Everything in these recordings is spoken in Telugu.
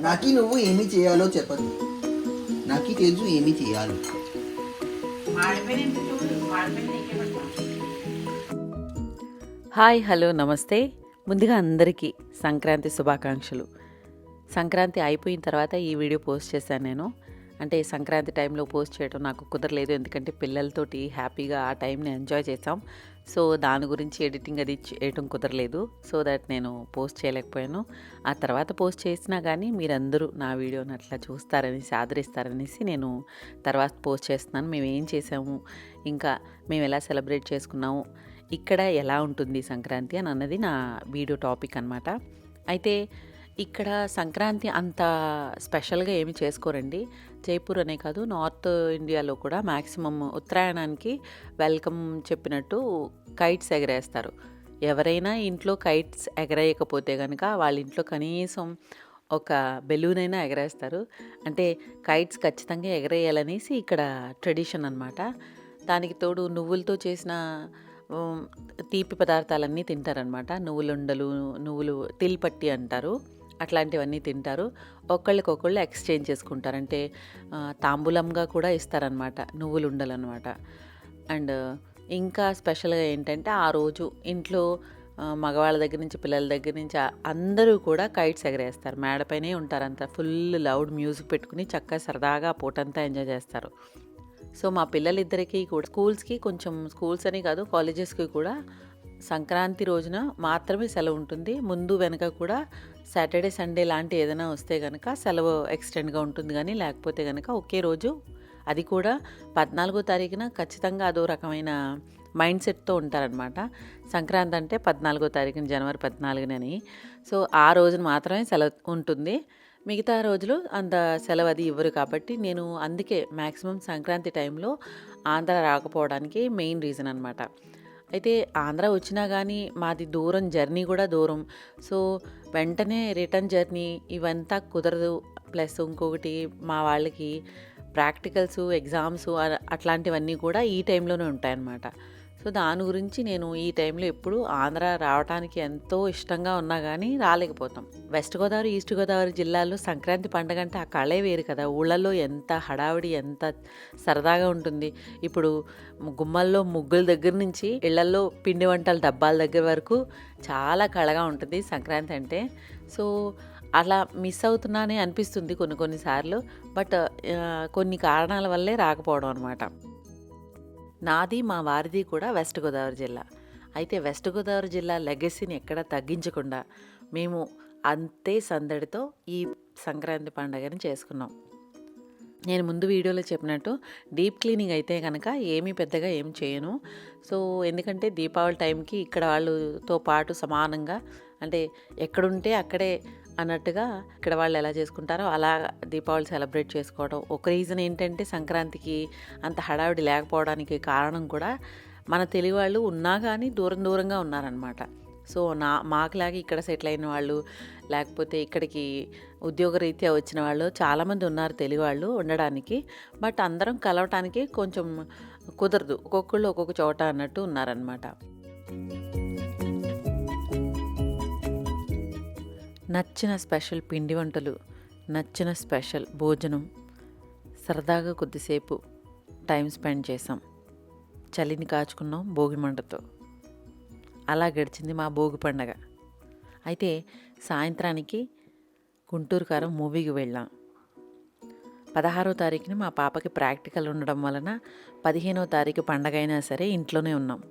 నాకు నువ్వు ఏమి చేయాలో చెప్పదు. నాకు తెలుసు ఏమి చేయాలో. హాయ్, హలో, నమస్తే. ముందుగా అందరికీ సంక్రాంతి శుభాకాంక్షలు. సంక్రాంతి అయిపోయిన తర్వాత ఈ వీడియో పోస్ట్ చేశాను నేను. అంటే సంక్రాంతి టైంలో పోస్ట్ చేయడం నాకు కుదరలేదు, ఎందుకంటే పిల్లలతోటి హ్యాపీగా ఆ టైంని ఎంజాయ్ చేసాం. సో దాని గురించి ఎడిటింగ్ అది చేయడం కుదరలేదు. సో దట్ నేను పోస్ట్ చేయలేకపోయాను. ఆ తర్వాత పోస్ట్ చేసినా కానీ మీరందరూ నా వీడియోని అట్లా చూస్తారనేసి, ఆదరిస్తారనేసి నేను తర్వాత పోస్ట్ చేస్తున్నాను. మేము ఏం చేసాము, ఇంకా మేము ఎలా సెలబ్రేట్ చేసుకున్నాము, ఇక్కడ ఎలా ఉంటుంది సంక్రాంతి అని అన్నది నా వీడియో టాపిక్ అనమాట. అయితే ఇక్కడ సంక్రాంతి అంత స్పెషల్గా ఏమి చేసుకోరండి. జైపూర్ అనే కాదు, నార్త్ ఇండియాలో కూడా మ్యాక్సిమం ఉత్తరాయణానికి వెల్కమ్ చెప్పినట్టు కైట్స్ ఎగరేస్తారు. ఎవరైనా ఇంట్లో కైట్స్ ఎగరేయకపోతే కనుక వాళ్ళ ఇంట్లో కనీసం ఒక బెలూన్ అయినా ఎగరేస్తారు. అంటే కైట్స్ ఖచ్చితంగా ఎగరేయాలనేసి ఇక్కడ ట్రెడిషన్ అనమాట. దానికి తోడు నువ్వులతో చేసిన తీపి పదార్థాలన్నీ తింటారనమాట. నువ్వులుండలు, నువ్వులు తిల్పట్టి అంటారు, అట్లాంటివన్నీ తింటారు. ఒకళ్ళకొకళ్ళు ఎక్స్చేంజ్ చేసుకుంటారు. అంటే తాంబూలంగా కూడా ఇస్తారనమాట నువ్వులు ఉండలు అనమాట. అండ్ ఇంకా స్పెషల్గా ఏంటంటే ఆ రోజు ఇంట్లో మగవాళ్ళ దగ్గర నుంచి పిల్లల దగ్గర నుంచి అందరూ కూడా కైట్స్ ఎగరేస్తారు. మేడపైనే ఉంటారు, అంతా ఫుల్ లౌడ్ మ్యూజిక్ పెట్టుకుని చక్కగా సరదాగా పూటంతా ఎంజాయ్ చేస్తారు. సో మా పిల్లలిద్దరికీ కూడా స్కూల్స్ అని కాదు, కాలేజెస్కి కూడా సంక్రాంతి రోజున మాత్రమే సెలవు ఉంటుంది. ముందు వెనక కూడా సాటర్డే సండే లాంటి ఏదైనా వస్తే కనుక సెలవు ఎక్స్టెండ్గా ఉంటుంది. కానీ లేకపోతే కనుక ఒకే రోజు, అది కూడా 14వ తారీఖున ఖచ్చితంగా అదో రకమైన మైండ్ సెట్తో ఉంటారనమాట. సంక్రాంతి అంటే 14వ తారీఖున, జనవరి 14ని. సో ఆ రోజున మాత్రమే సెలవు ఉంటుంది. మిగతా రోజులు అంత సెలవు అది ఇవ్వరు. కాబట్టి నేను అందుకే మ్యాక్సిమం సంక్రాంతి టైంలో ఆంధ్ర రాకపోవడానికి మెయిన్ రీజన్ అనమాట. అయితే ఆంధ్ర వచ్చినా కానీ మాది దూరం, జర్నీ కూడా దూరం. సో వెంటనే రిటర్న్ జర్నీ ఇవంతా కుదరదు. ప్లస్ ఇంకొకటి మా వాళ్ళకి ప్రాక్టికల్స్, ఎగ్జామ్స్ అట్లాంటివన్నీ కూడా ఈ టైంలోనే ఉంటాయన్నమాట. సో దాని గురించి నేను ఈ టైంలో ఎప్పుడు ఆంధ్ర రావడానికి ఎంతో ఇష్టంగా ఉన్నా కానీ రాలేకపోతాం. వెస్ట్ గోదావరి, ఈస్ట్ గోదావరి జిల్లాల్లో సంక్రాంతి పండుగ అంటే ఆ కళే వేరు కదా. ఊళ్ళల్లో ఎంత హడావిడి, ఎంత సరదాగా ఉంటుంది. ఇప్పుడు గుమ్మల్లో ముగ్గుల దగ్గర నుంచి ఇళ్లల్లో పిండి వంటల డబ్బాల దగ్గర వరకు చాలా కళగా ఉంటుంది సంక్రాంతి అంటే. సో అలా మిస్ అవుతున్నానే అనిపిస్తుంది కొన్నిసార్లు. బట్ కొన్ని కారణాల వల్లే రాకపోవడం అనమాట. నాది, మా వారిది కూడా వెస్ట్ గోదావరి జిల్లా. అయితే వెస్ట్ గోదావరి జిల్లా లెగసీని ఎక్కడ తగ్గించకుండా మేము అంతే సందడితో ఈ సంక్రాంతి పండుగని చేసుకున్నాం. నేను ముందు వీడియోలో చెప్పినట్టు డీప్ క్లీనింగ్ అయితే కనుక పెద్దగా ఏం చేయను. సో ఎందుకంటే దీపావళి టైంకి ఇక్కడ వాళ్ళతో పాటు సమానంగా, అంటే ఎక్కడుంటే అక్కడే అన్నట్టుగా ఇక్కడ వాళ్ళు ఎలా చేసుకుంటారో అలా దీపావళి సెలబ్రేట్ చేసుకోవడం. ఒక రీజన్ ఏంటంటే సంక్రాంతికి అంత హడావిడి లేకపోవడానికి కారణం కూడా మన తెలుగు వాళ్ళు ఉన్నా కానీ దూరంగా ఉన్నారనమాట. సో మాకులాగా ఇక్కడ సెటిల్ అయిన వాళ్ళు, లేకపోతే ఇక్కడికి ఉద్యోగరీత్యా వచ్చిన వాళ్ళు చాలామంది ఉన్నారు తెలుగు వాళ్ళు ఉండడానికి. బట్ అందరం కలవటానికి కొంచెం కుదరదు, ఒక్కొక్కళ్ళు ఒక్కొక్క చోట అన్నట్టు ఉన్నారనమాట. నచ్చిన స్పెషల్ పిండి వంటలు, నచ్చిన స్పెషల్ భోజనం, సరదాగా కొద్దిసేపు టైం స్పెండ్ చేసాం. చలిని కాచుకున్నాం భోగి మంటతో. అలా గడిచింది మా భోగి పండగ. అయితే సాయంత్రానికి గుంటూరు కారం మూవీకి వెళ్ళాం. 16వ తారీఖున మా పాపకి ప్రాక్టికల్ ఉండడం వలన 15వ తారీఖు పండగ అయినా సరే ఇంట్లోనే ఉన్నాం.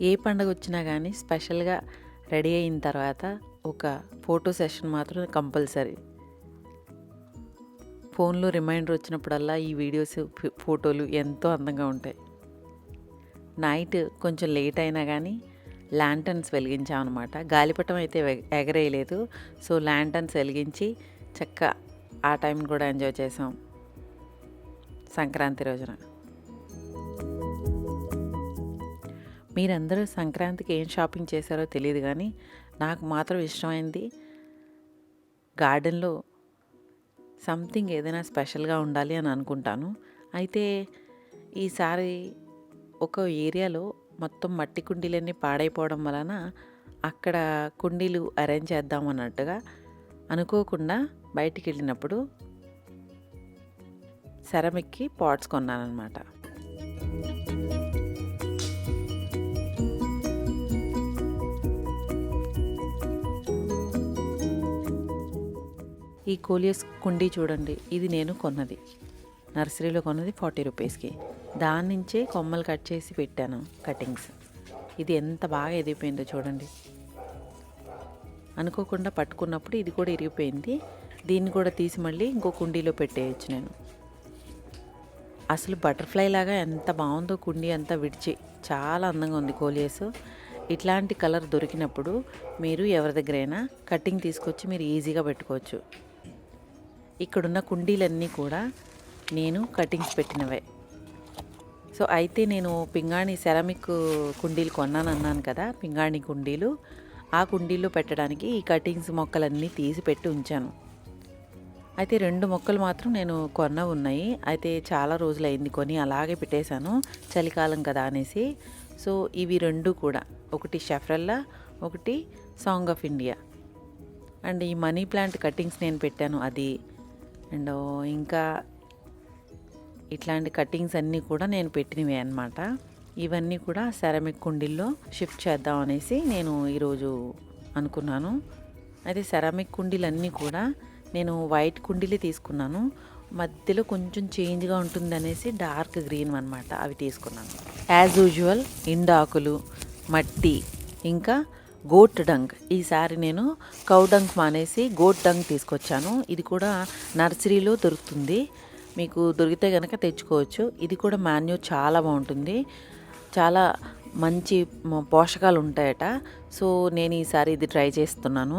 ఏ పండుగ వచ్చినా కానీ స్పెషల్గా రెడీ అయిన తర్వాత ఒక ఫోటో సెషన్ మాత్రం కంపల్సరీ. ఫోన్లో రిమైండర్ వచ్చినప్పుడల్లా ఈ వీడియోస్, ఫోటోలు ఎంతో అందంగా ఉంటాయి. నైట్ కొంచెం లేట్ అయినా కానీ ల్యాంటర్న్స్ వెలిగించామన్నమాట. గాలిపటం అయితే ఎగరేయలేదు. సో ల్యాంటర్న్స్ వెలిగించి ఆ టైం కూడా ఎంజాయ్ చేసాం సంక్రాంతి రోజున. మీరందరూ సంక్రాంతికి ఏం షాపింగ్ చేశారో తెలియదు, కానీ నాకు మాత్రం ఇష్టమైంది గార్డెన్లో సంథింగ్ ఏదైనా స్పెషల్గా ఉండాలి అని అనుకుంటాను. అయితే ఈసారి ఒక ఏరియాలో మొత్తం మట్టి కుండీలన్నీ పాడైపోవడం వలన అక్కడ కుండీలు అరేంజ్ చేద్దాం అన్నట్టుగా అనుకోకుండా బయటికి వెళ్ళినప్పుడు సెరమిక్కి పాట్స్ కొన్నానమాట. ఈ కోలియస్ కుండీ చూడండి, ఇది నేను కొన్నది, నర్సరీలో కొన్నది 40 రూపీస్కి. దాని నుంచే కొమ్మలు కట్ చేసి పెట్టాను కటింగ్స్. ఇది ఎంత బాగా ఎదిగిపోయిందో చూడండి. అనుకోకుండా పట్టుకున్నప్పుడు ఇది కూడా ఇరిగిపోయింది. దీన్ని కూడా తీసి మళ్ళీ ఇంకో కుండీలో పెట్టేయచ్చు నేను. అసలు బటర్ఫ్లై లాగా ఎంత బాగుందో కుండీ అంతా విడిచి, చాలా అందంగా ఉంది కోలియస్. ఇట్లాంటి కలర్ దొరికినప్పుడు మీరు ఎవరి దగ్గరైనా కటింగ్ తీసుకొచ్చి మీరు ఈజీగా పెట్టుకోవచ్చు. ఇక్కడున్న కుండీలన్నీ కూడా నేను కటింగ్స్ పెట్టినవే. సో అయితే నేను పింగాణి సెరామిక్ కుండీలు కొన్నాను కదా, పింగాణి కుండీలు. ఆ కుండీల్లో పెట్టడానికి ఈ కటింగ్స్ మొక్కలన్నీ తీసి పెట్టి ఉంచాను. అయితే 2 మొక్కలు మాత్రం నేను కొన్నవి ఉన్నాయి. అయితే చాలా రోజులైంది కొని, అలాగే పెట్టేశాను చలికాలం కదా అనేసి. సో ఇవి 2 కూడా, ఒకటి షెఫ్రెల్లా, ఒకటి సాంగ్ ఆఫ్ ఇండియా. అండ్ ఈ మనీ ప్లాంట్ కటింగ్స్ నేను పెట్టాను అది. అండ్ ఇంకా ఇట్లాంటి కటింగ్స్ అన్నీ కూడా నేను పెట్టినవే అన్నమాట. ఇవన్నీ కూడా సెరామిక్ కుండీల్లో షిఫ్ట్ చేద్దాం అనేసి నేను ఈరోజు అనుకున్నాను. అయితే సెరామిక్ కుండీలన్నీ కూడా నేను వైట్ కుండీలే తీసుకున్నాను. మధ్యలో కొంచెం చేంజ్గా ఉంటుంది అనేసి డార్క్ గ్రీన్ అన్నమాట, అవి తీసుకున్నాను. యాజ్ యూజువల్ ఎండాకులు, మట్టి, ఇంకా గోట్ డంక్. ఈసారి నేను కౌ డంక్ మానేసి గోట్ డంక్ తీసుకొచ్చాను. ఇది కూడా నర్సరీలో దొరుకుతుంది, మీకు దొరికితే కనుక తెచ్చుకోవచ్చు. ఇది కూడా మాన్యూర్ చాలా బాగుంటుంది, చాలా మంచి పోషకాలు ఉంటాయట. సో నేను ఈసారి ఇది ట్రై చేస్తున్నాను.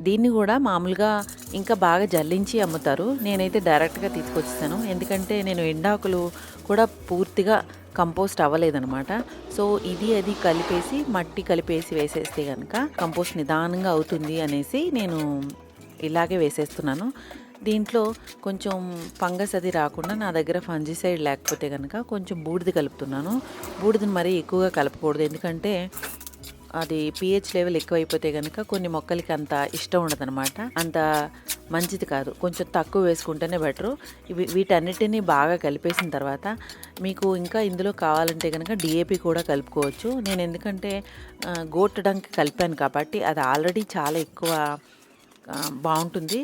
దీన్ని కూడా మామూలుగా ఇంకా బాగా జల్లించి అమ్ముతారు, నేనైతే డైరెక్ట్గా తీసుకొచ్చేసాను. ఎందుకంటే నేను ఎండాకులు కూడా పూర్తిగా కంపోస్ట్ అవ్వలేదనమాట. సో ఇది అది కలిపేసి, మట్టి కలిపేసి వేసేస్తే కనుక కంపోస్ట్ నిదానంగా అవుతుంది అనేసి నేను ఇలాగే వేసేస్తున్నాను. దీంట్లో కొంచెం ఫంగస్ అది రాకుండా నా దగ్గర ఫంజిసైడ్ లేకపోతే కనుక కొంచెం బూడిద కలుపుతున్నాను. బూడిదని మరీ ఎక్కువగా కలపకూడదు, ఎందుకంటే అది pH లెవెల్ ఎక్కువైపోతే కనుక కొన్ని మొక్కలకి అంత ఇష్టం ఉండదన్నమాట, అంత మంచిది కాదు. కొంచెం తక్కువ వేసుకుంటేనే బెటరు. వీటన్నిటిని బాగా కలిపేసిన తర్వాత మీకు ఇంకా ఇందులో కావాలంటే కనుక DAP కూడా కలుపుకోవచ్చు. నేను ఎందుకంటే గోట్ డంక్ కలిపాను కాబట్టి అది ఆల్రెడీ చాలా ఎక్కువ బాగుంటుంది,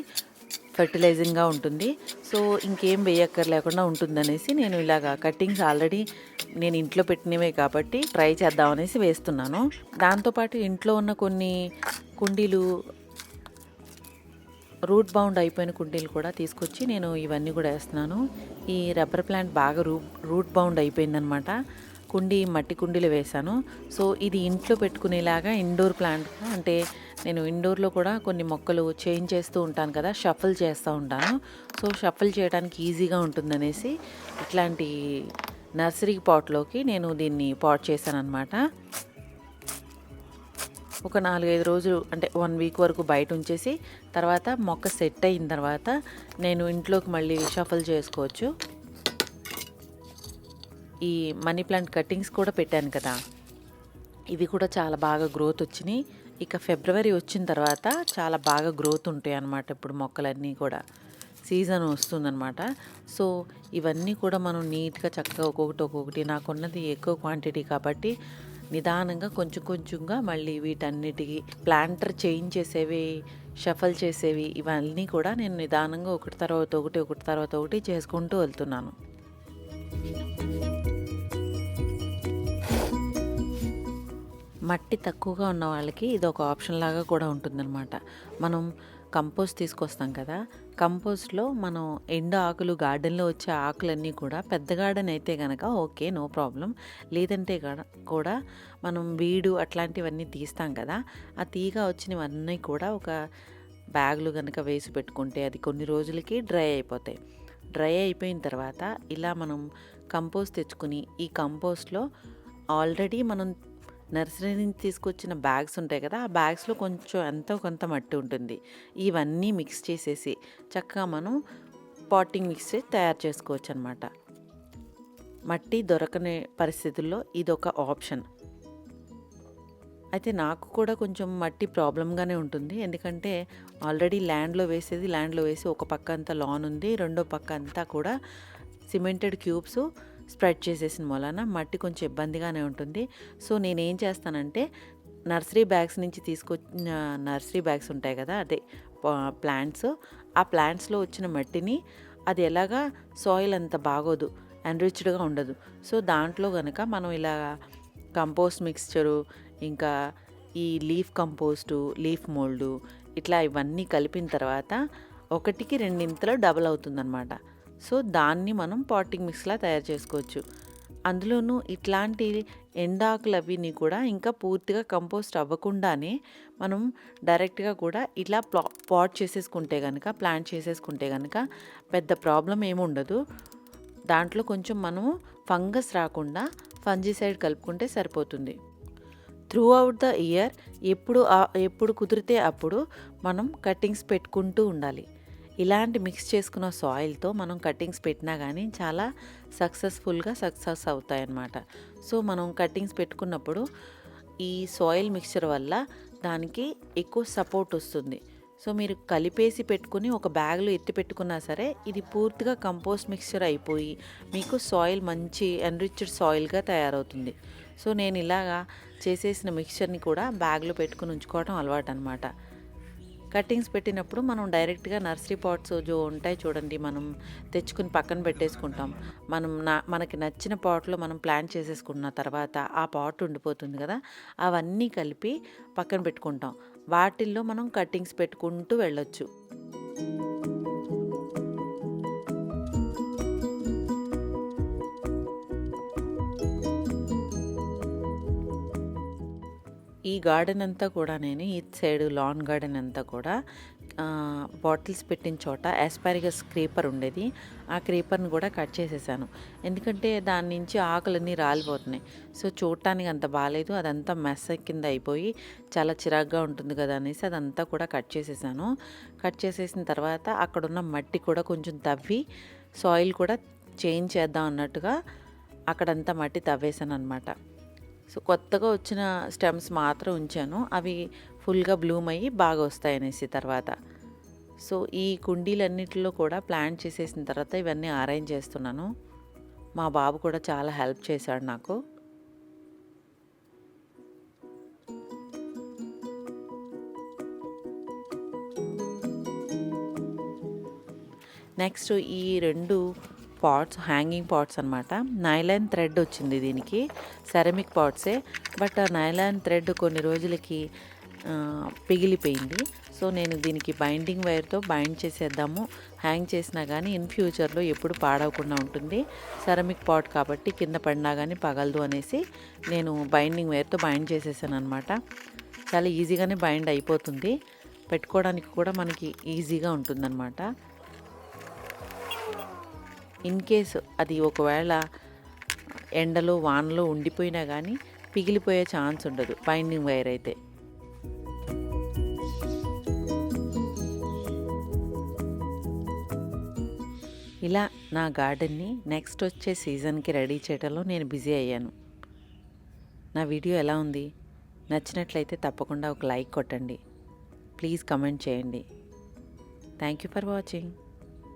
ఫెర్టిలైజింగ్గా ఉంటుంది. సో ఇంకేం వేయక్కర్లేకుండా ఉంటుందనేసి నేను ఇలాగా కటింగ్స్ ఆల్రెడీ నేను ఇంట్లో పెట్టినవే కాబట్టి ట్రై చేద్దామనేసి వేస్తున్నాను. దాంతోపాటు ఇంట్లో ఉన్న కొన్ని కుండీలు, రూట్ బౌండ్ అయిపోయిన కుండీలు కూడా తీసుకొచ్చి నేను ఇవన్నీ కూడా వేస్తున్నాను. ఈ రబ్బర్ ప్లాంట్ బాగా రూట్ బౌండ్ అయిపోయిందనమాట. కుండీ మట్టి కుండీలు వేశాను. సో ఇది ఇంట్లో పెట్టుకునేలాగా ఇండోర్ ప్లాంట్, అంటే నేను ఇండోర్లో కూడా కొన్ని మొక్కలు చేంజ్ చేస్తూ ఉంటాను కదా, షఫల్ చేస్తూ ఉంటాను. సో షఫల్ చేయడానికి ఈజీగా ఉంటుందనేసి ఇట్లాంటి నర్సరీ పాట్లోకి నేను దీన్ని పాట్ చేశాను అనమాట. ఒక 4-5 రోజులు, అంటే 1 వీక్ వరకు బయట ఉంచేసి తర్వాత మొక్క సెట్ అయిన తర్వాత నేను ఇంట్లోకి మళ్ళీ షఫల్ చేసుకోవచ్చు. ఈ మనీ ప్లాంట్ కటింగ్స్ కూడా పెట్టాను కదా, ఇవి కూడా చాలా బాగా గ్రోత్ వచ్చినాయి. ఇక ఫిబ్రవరి వచ్చిన తర్వాత చాలా బాగా గ్రోత్ ఉంటాయి అన్నమాట. ఇప్పుడు మొక్కలన్నీ కూడా సీజన్ వస్తుందన్నమాట. సో ఇవన్నీ కూడా మనం నీట్గా చక్కగా ఒక్కొక్కటి నాకున్నది ఎక్కువ క్వాంటిటీ కాబట్టి నిదానంగా కొంచెం కొంచెంగా మళ్ళీ వీటన్నిటికీ ప్లాంటర్ చేంజ్ చేసేవి, షఫల్ చేసేవి, ఇవన్నీ కూడా నేను నిదానంగా ఒకటి తర్వాత ఒకటి చేసుకుంటూ వెళ్తున్నాను. మట్టి తక్కువగా ఉన్న వాళ్ళకి ఇది ఒక ఆప్షన్ లాగా కూడా ఉంటుందన్నమాట. మనం కంపోస్ట్ తీసుకొస్తాం కదా, కంపోస్ట్లో మనం ఎండు ఆకులు, గార్డెన్లో వచ్చే ఆకులన్నీ కూడా పెద్ద గార్డెన్ అయితే కనుక ఓకే, నో ప్రాబ్లం. లేదంటే కూడా మనం వీడు అట్లాంటివన్నీ తీస్తాం కదా, ఆ తీగ వచ్చినవన్నీ కూడా ఒక బ్యాగ్లో కనుక వేసి పెట్టుకుంటే అది కొన్ని రోజులకి డ్రై అయిపోతాయి. డ్రై అయిపోయిన తర్వాత ఇలా మనం కంపోస్ట్ తెచ్చుకుని ఈ కంపోస్ట్లో ఆల్రెడీ మనం నర్సరీ నుంచి తీసుకొచ్చిన బ్యాగ్స్ ఉంటాయి కదా, ఆ బ్యాగ్స్లో కొంచెం ఎంతో కొంత మట్టి ఉంటుంది. ఇవన్నీ మిక్స్ చేసేసి చక్కగా మనం పాటింగ్ మిక్స్ తయారు చేసుకోవచ్చు అనమాట. మట్టి దొరకని పరిస్థితుల్లో ఇదొక ఆప్షన్. అయితే నాకు కూడా కొంచెం మట్టి ప్రాబ్లంగానే ఉంటుంది. ఎందుకంటే ఆల్రెడీ ల్యాండ్లో వేసి ఒక పక్క అంతా లాన్ ఉంది, రెండో పక్క అంతా కూడా సిమెంటెడ్ క్యూబ్స్ స్ప్రెడ్ చేసేసిన మూలాన మట్టి కొంచెం ఇబ్బందిగానే ఉంటుంది. సో నేనేం చేస్తానంటే నర్సరీ బ్యాగ్స్ నుంచి తీసుకొచ్చిన నర్సరీ బ్యాగ్స్ ఉంటాయి కదా, అదే ప్లాంట్స్, ఆ ప్లాంట్స్లో వచ్చిన మట్టిని అది ఎలాగా సాయిల్ అంత బాగోదు, ఎన్రిచ్డ్గా ఉండదు. సో దాంట్లో కనుక మనం ఇలా కంపోస్ట్ మిక్స్చరు, ఇంకా ఈ లీఫ్ కంపోస్టు, లీఫ్ మోల్డు, ఇట్లా ఇవన్నీ కలిపిన తర్వాత 1కి 2 డబల్ అవుతుందన్నమాట. సో దాన్ని మనం పాటింగ్ మిక్స్లా తయారు చేసుకోవచ్చు. అందులోనూ ఇట్లాంటి ఎండాకులు అవిని కూడా ఇంకా పూర్తిగా కంపోస్ట్ అవ్వకుండానే మనం డైరెక్ట్గా కూడా ఇలా పాట్ చేసేసుకుంటే కనుక, ప్లాంట్ చేసేసుకుంటే కనుక పెద్ద ప్రాబ్లం ఏముండదు. దాంట్లో కొంచెం మనము ఫంగస్ రాకుండా ఫంజిసైడ్ కలుపుకుంటే సరిపోతుంది. త్రూ అవుట్ ద ఇయర్ ఎప్పుడు కుదిరితే అప్పుడు మనం కట్టింగ్స్ పెట్టుకుంటూ ఉండాలి. ఇలాంటి మిక్స్ చేసుకున్న సాయిల్తో మనం కట్టింగ్స్ పెట్టినా కానీ చాలా సక్సెస్ అవుతాయన్నమాట. సో మనం కట్టింగ్స్ పెట్టుకున్నప్పుడు ఈ సాయిల్ మిక్స్చర్ వల్ల దానికి ఎక్కువ సపోర్ట్ వస్తుంది. సో మీరు కలిపేసి పెట్టుకుని ఒక బ్యాగ్లో ఎత్తి పెట్టుకున్నా సరే ఇది పూర్తిగా కంపోస్ట్ మిక్స్చర్ అయిపోయి మీకు సాయిల్ మంచి ఎన్రిచ్డ్ సాయిల్గా తయారవుతుంది. సో నేను ఇలాగా చేసేసిన మిక్స్చర్ని కూడా బ్యాగ్లో పెట్టుకుని ఉంచుకోవడం అలవాటు అనమాట. కట్టింగ్స్ పెట్టినప్పుడు మనం డైరెక్ట్గా నర్సరీ పాట్స్ ఉంటాయి చూడండి, మనం తెచ్చుకుని పక్కన పెట్టేసుకుంటాం. మనకి నచ్చిన పాట్లో మనం ప్లాంట్ చేసేసుకున్న తర్వాత ఆ పాట్ ఉండిపోతుంది కదా, అవన్నీ కలిపి పక్కన పెట్టుకుంటాం. వాటిల్లో మనం కట్టింగ్స్ పెట్టుకుంటూ వెళ్ళొచ్చు. ఈ గార్డెన్ అంతా కూడా నేను ఇటు సైడ్ లాన్ గార్డెన్ అంతా కూడా బాటిల్స్ పెట్టిన చోట ఆస్పారగస్ క్రీపర్ ఉండేది. ఆ క్రీపర్ని కూడా కట్ చేసేసాను. ఎందుకంటే దాని నుంచి ఆకులన్నీ రాలిపోతున్నాయి. సో చూడటానికి అంత బాగాలేదు, అదంతా మెస్ కింద అయిపోయి చాలా చిరాగ్గా ఉంటుంది కదా అనేసి అదంతా కూడా కట్ చేసేసాను. కట్ చేసేసిన తర్వాత అక్కడున్న మట్టి కూడా కొంచెం తవ్వి సాయిల్ కూడా చేంజ్ చేద్దాం అన్నట్టుగా అక్కడంతా మట్టి తవ్వేశాను అనమాట. సో కొత్తగా వచ్చిన స్టెమ్స్ మాత్రం ఉంచాను, అవి ఫుల్గా బ్లూమ్ అయ్యి బాగా వస్తాయనేసి తర్వాత. సో ఈ కుండీలన్నిటిలో కూడా ప్లాంట్ చేసేసిన తర్వాత ఇవన్నీ అరేంజ్ చేస్తున్నాను. మా బాబు కూడా చాలా హెల్ప్ చేశాడు నాకు. నెక్స్ట్ ఈ 2 పాట్స్ హ్యాంగింగ్ పాట్స్ అనమాట. నైలాన్ థ్రెడ్ వచ్చింది దీనికి, సెరమిక్ పాట్సే, బట్ ఆ నైలాన్ థ్రెడ్ కొన్ని రోజులకి పిగిలిపోయింది. సో నేను దీనికి బైండింగ్ వైర్తో బైండ్ చేసేద్దాము, హ్యాంగ్ చేసినా కానీ ఇన్ ఫ్యూచర్లో ఎప్పుడు పాడవకుండా ఉంటుంది. సెరమిక్ పాట్ కాబట్టి కింద పడినా కానీ పగలదు అనేసి నేను బైండింగ్ వైర్తో బైండ్ చేసేసాను అనమాట. చాలా ఈజీగానే బైండ్ అయిపోతుంది, పెట్టుకోవడానికి కూడా మనకి ఈజీగా ఉంటుందన్నమాట. ఇన్ కేసు అది ఒకవేళ ఎండలో వానలో ఉండిపోయినా కానీ పిగిలిపోయే ఛాన్స్ ఉండదు బైండింగ్ వైర్ అయితే. ఇలా నా గార్డెన్ని నెక్స్ట్ వచ్చే సీజన్కి రెడీ చేయడంలో నేను బిజీ అయ్యాను. నా వీడియో ఎలా ఉంది? నచ్చినట్లయితే తప్పకుండా ఒక లైక్ కొట్టండి, ప్లీజ్ కమెంట్ చేయండి. Thank you for watching.